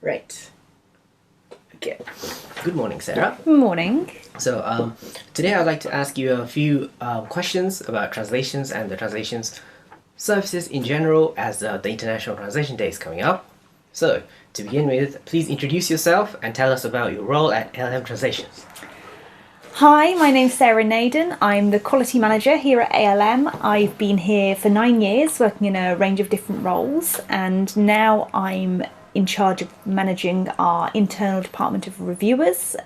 Right. Okay. Good morning, Sarah. Morning. So today I'd like to ask you a few questions about translations and the translations services in general as the International Translation Day is coming up. So to begin with, please introduce yourself and tell us about your role at ALM Translations. Hi, my name's Sarah Naden. I'm the quality manager here at ALM. I've been here for 9 years, working in a range of different roles, and now I'm in charge of managing our internal department of reviewers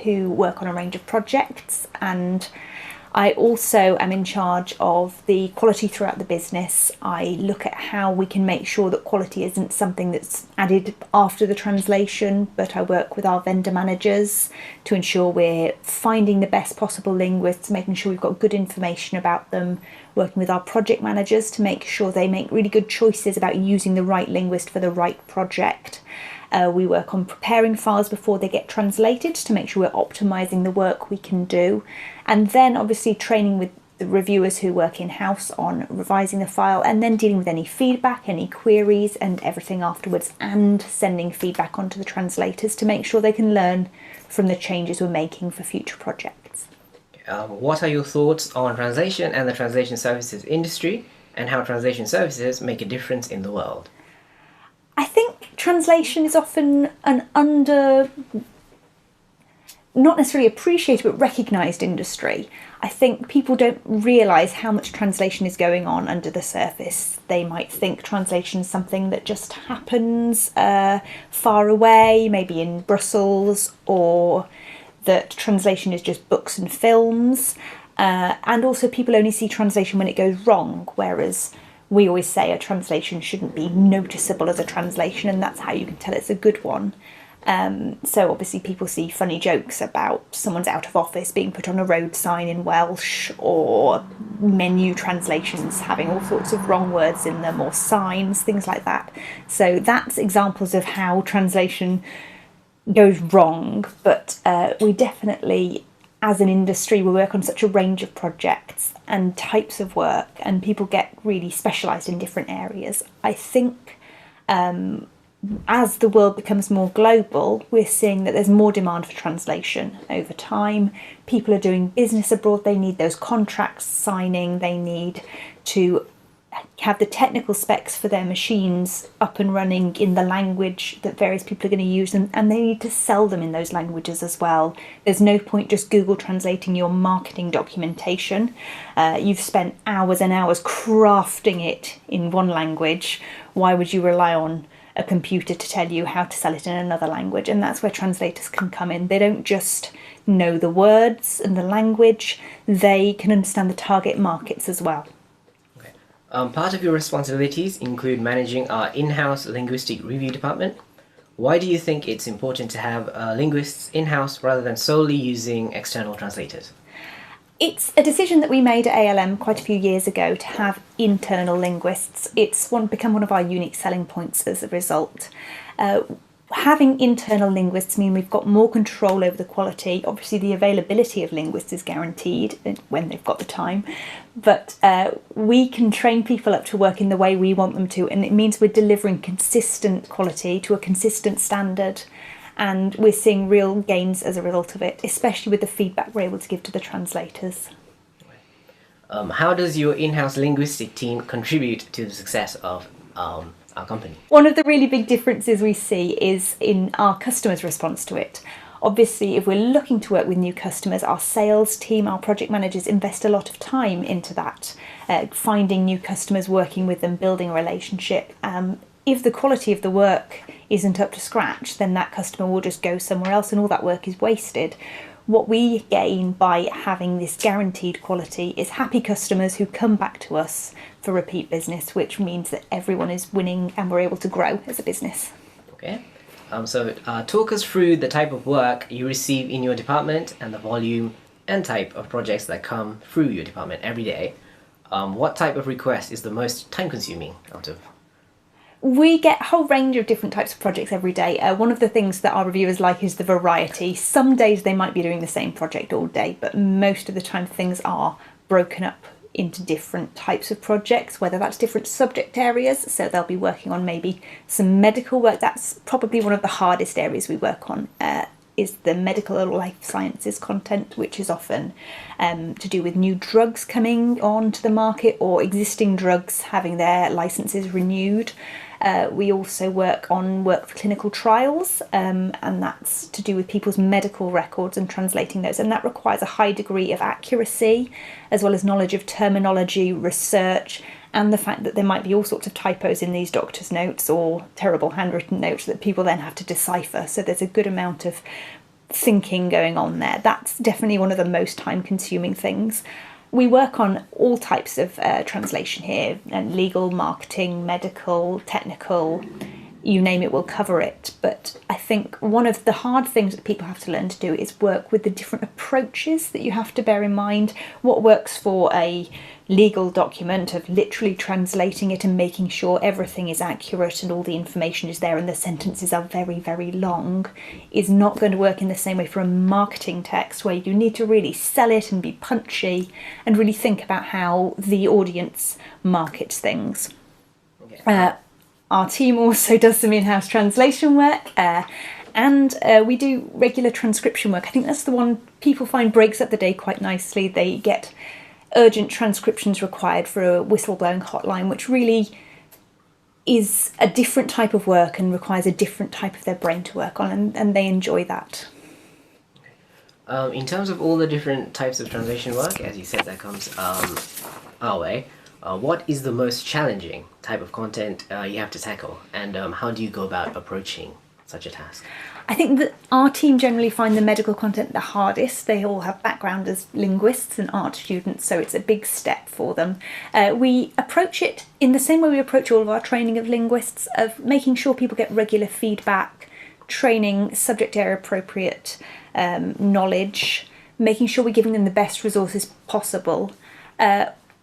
who work on a range of projects, and I also am in charge of the quality throughout the business. I look at how we can make sure that quality isn't something that's added after the translation, but I work with our vendor managers to ensure we're finding the best possible linguists, making sure we've got good information about them, working with our project managers to make sure they make really good choices about using the right linguist for the right project. We work on preparing files before they get translated to make sure we're optimising the work we can do. And then obviously training with the reviewers who work in-house on revising the file, and then dealing with any feedback, any queries and everything afterwards, and sending feedback onto the translators to make sure they can learn from the changes we're making for future projects. What are your thoughts on translation and the translation services industry and how translation services make a difference in the world? I think translation is often an not necessarily appreciated, but recognised industry. I think people don't realise how much translation is going on under the surface. They might think translation is something that just happens far away, maybe in Brussels, or that translation is just books and films. And also people only see translation when it goes wrong, whereas we always say a translation shouldn't be noticeable as a translation, and that's how you can tell it's a good one. So obviously people see funny jokes about someone's out of office being put on a road sign in Welsh, or menu translations having all sorts of wrong words in them, or signs, things like that. So that's examples of how translation goes wrong, but we definitely, as an industry, we work on such a range of projects and types of work, and people get really specialised in different areas. I think as the world becomes more global, we're seeing that there's more demand for translation over time. People are doing business abroad, they need those contracts signing, they need to have the technical specs for their machines up and running in the language that various people are going to use, and they need to sell them in those languages as well. There's no point just Google translating your marketing documentation. You've spent hours and hours crafting it in one language. Why would you rely on a computer to tell you how to sell it in another language? And that's where translators can come in. They don't just know the words and the language, they can understand the target markets as well. Part of your responsibilities include managing our in-house linguistic review department. Why do you think it's important to have linguists in-house rather than solely using external translators? It's a decision that we made at ALM quite a few years ago to have internal linguists. It's become one of our unique selling points as a result. Having internal linguists mean we've got more control over the quality. Obviously the availability of linguists is guaranteed when they've got the time, but we can train people up to work in the way we want them to, and it means we're delivering consistent quality to a consistent standard, and we're seeing real gains as a result of it, especially with the feedback we're able to give to the translators. How does your in-house linguistic team contribute to the success of our company? One of the really big differences we see is in our customers' response to it. Obviously, if we're looking to work with new customers, our sales team, our project managers invest a lot of time into that, finding new customers, working with them, building a relationship. If the quality of the work isn't up to scratch, then that customer will just go somewhere else and all that work is wasted. What we gain by having this guaranteed quality is happy customers who come back to us for repeat business, which means that everyone is winning and we're able to grow as a business. Okay. So talk us through the type of work you receive in your department and the volume and type of projects that come through your department every day. What type of request is the most time-consuming out of? We get a whole range of different types of projects every day. One of the things that our reviewers like is the variety. Some days they might be doing the same project all day, but most of the time things are broken up into different types of projects, whether that's different subject areas. So they'll be working on maybe some medical work. That's probably one of the hardest areas we work on, is the medical or life sciences content, which is often to do with new drugs coming onto the market or existing drugs having their licenses renewed. We also work for clinical trials, and that's to do with people's medical records and translating those, and that requires a high degree of accuracy as well as knowledge of terminology, research, and the fact that there might be all sorts of typos in these doctor's notes or terrible handwritten notes that people then have to decipher. So there's a good amount of thinking going on there. That's definitely one of the most time-consuming things. We work on all types of translation here, and legal, marketing, medical, technical, you name it, we'll cover it. But I think one of the hard things that people have to learn to do is work with the different approaches that you have to bear in mind. What works for a legal document of literally translating it and making sure everything is accurate and all the information is there and the sentences are very, very long is not going to work in the same way for a marketing text, where you need to really sell it and be punchy and really think about how the audience markets things. Okay. Our team also does some in-house translation work, and we do regular transcription work. I think that's the one people find breaks up the day quite nicely. They get urgent transcriptions required for a whistleblowing hotline, which really is a different type of work and requires a different type of their brain to work on, and they enjoy that. In terms of all the different types of translation work, as you said, that comes our way, what is the most challenging type of content you have to tackle, and how do you go about approaching such a task? I think that our team generally find the medical content the hardest. They all have background as linguists and art students, so it's a big step for them. We approach it in the same way we approach all of our training of linguists, of making sure people get regular feedback, training, subject area appropriate knowledge, making sure we're giving them the best resources possible.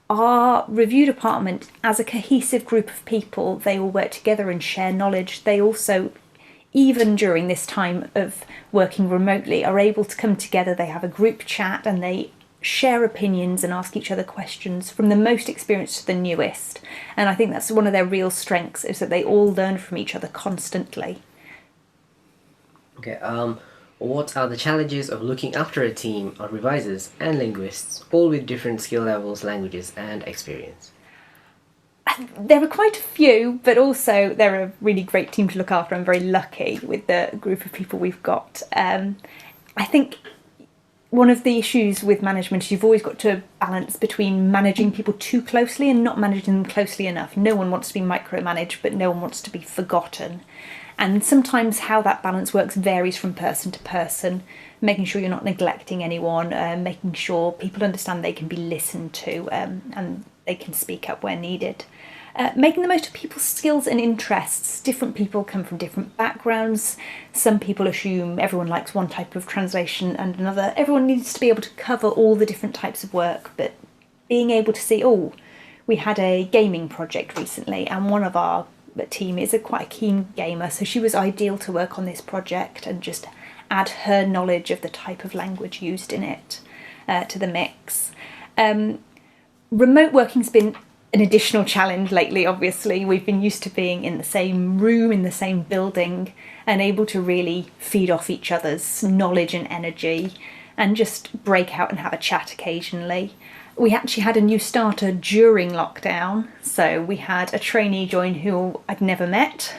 Our review department, as a cohesive group of people, they all work together and share knowledge. They also, even during this time of working remotely, are able to come together. They have a group chat and they share opinions and ask each other questions, from the most experienced to the newest. And I think that's one of their real strengths, is that they all learn from each other constantly. Okay, what are the challenges of looking after a team of revisers and linguists, all with different skill levels, languages, and experience? There are quite a few, but also they're a really great team to look after. I'm very lucky with the group of people we've got. I think one of the issues with management is you've always got to balance between managing people too closely and not managing them closely enough. No one wants to be micromanaged, but no one wants to be forgotten. And sometimes how that balance works varies from person to person, making sure you're not neglecting anyone, making sure people understand they can be listened to, and they can speak up where needed. Making the most of people's skills and interests. Different people come from different backgrounds. Some people assume everyone likes one type of translation and another. Everyone needs to be able to cover all the different types of work, but being able to see, we had a gaming project recently, and one of our team is quite a keen gamer, so she was ideal to work on this project and just add her knowledge of the type of language used in it to the mix. Remote working's been an additional challenge lately, obviously. We've been used to being in the same room, in the same building, and able to really feed off each other's knowledge and energy and just break out and have a chat occasionally. We actually had a new starter during lockdown, so we had a trainee join who I'd never met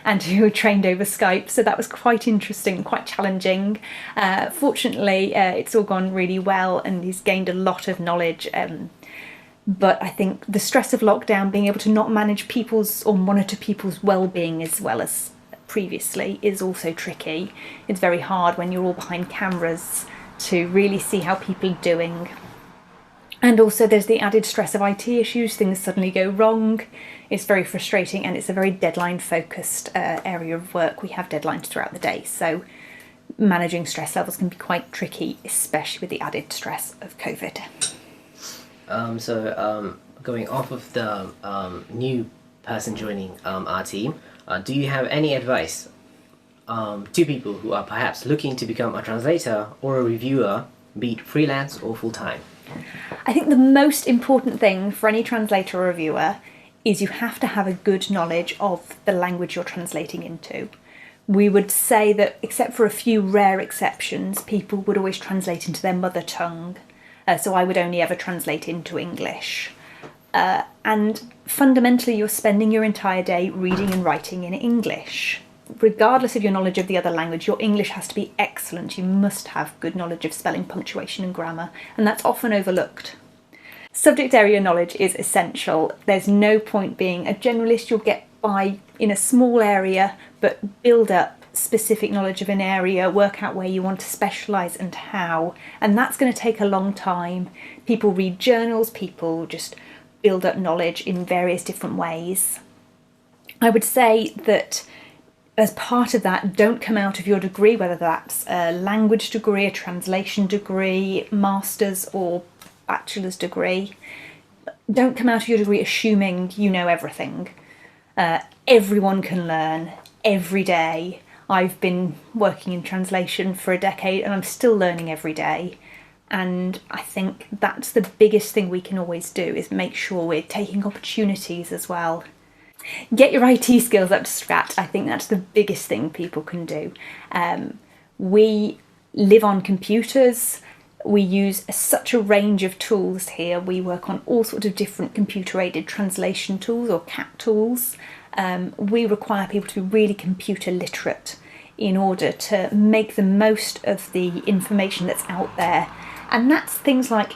and who trained over Skype, so that was quite interesting, quite challenging. Fortunately, it's all gone really well and he's gained a lot of knowledge, but I think the stress of lockdown, being able to not manage people's or monitor people's well-being as well as previously, is also tricky. It's very hard when you're all behind cameras to really see how people are doing. And also there's the added stress of IT issues, things suddenly go wrong. It's very frustrating, and it's a very deadline-focused area of work. We have deadlines throughout the day, so managing stress levels can be quite tricky, especially with the added stress of COVID. Going off of the new person joining our team, do you have any advice to people who are perhaps looking to become a translator or a reviewer, be it freelance or full-time? I think the most important thing for any translator or reviewer is you have to have a good knowledge of the language you're translating into. We would say that, except for a few rare exceptions, people would always translate into their mother tongue. So I would only ever translate into English. And fundamentally, you're spending your entire day reading and writing in English. Regardless of your knowledge of the other language, your English has to be excellent. You must have good knowledge of spelling, punctuation and grammar, and that's often overlooked. Subject area knowledge is essential. There's no point being a generalist. You'll get by in a small area, but build up specific knowledge of an area, work out where you want to specialise and how, and that's going to take a long time. People read journals, people just build up knowledge in various different ways. I would say that as part of that, don't come out of your degree, whether that's a language degree, a translation degree, master's or bachelor's degree, don't come out of your degree assuming you know everything. Everyone can learn every day. I've been working in translation for a decade and I'm still learning every day. And I think that's the biggest thing we can always do, is make sure we're taking opportunities as well. Get your IT skills up to scratch. I think that's the biggest thing people can do. We live on computers. We use such a range of tools here. We work on all sorts of different computer-aided translation tools or CAT tools. We require people to be really computer literate in order to make the most of the information that's out there. And that's things like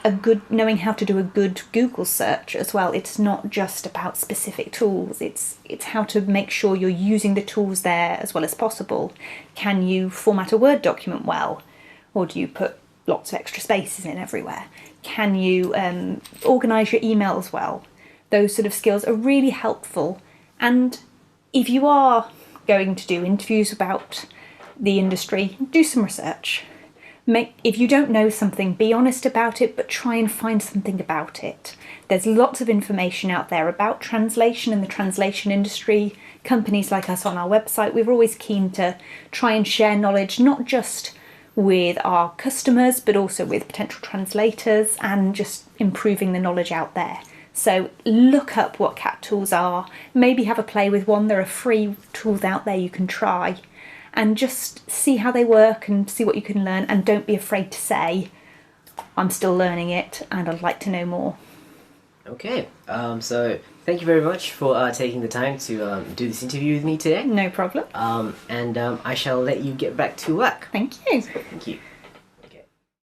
knowing how to do a good Google search as well. It's not just about specific tools. It's how to make sure you're using the tools there as well as possible. Can you format a Word document well? Or do you put lots of extra spaces in everywhere? Can you organise your emails well? Those sort of skills are really helpful. And if you are going to do interviews about the industry, do some research. If you don't know something, be honest about it, but try and find something about it. There's lots of information out there about translation and the translation industry. Companies like us on our website, we're always keen to try and share knowledge, not just with our customers, but also with potential translators, and just improving the knowledge out there. So look up what CAT tools are, maybe have a play with one. There are free tools out there you can try, and just see how they work and see what you can learn, and don't be afraid to say, I'm still learning it and I'd like to know more. Okay, so thank you very much for taking the time to do this interview with me today. No problem. And I shall let you get back to work. Thank you. Thank you.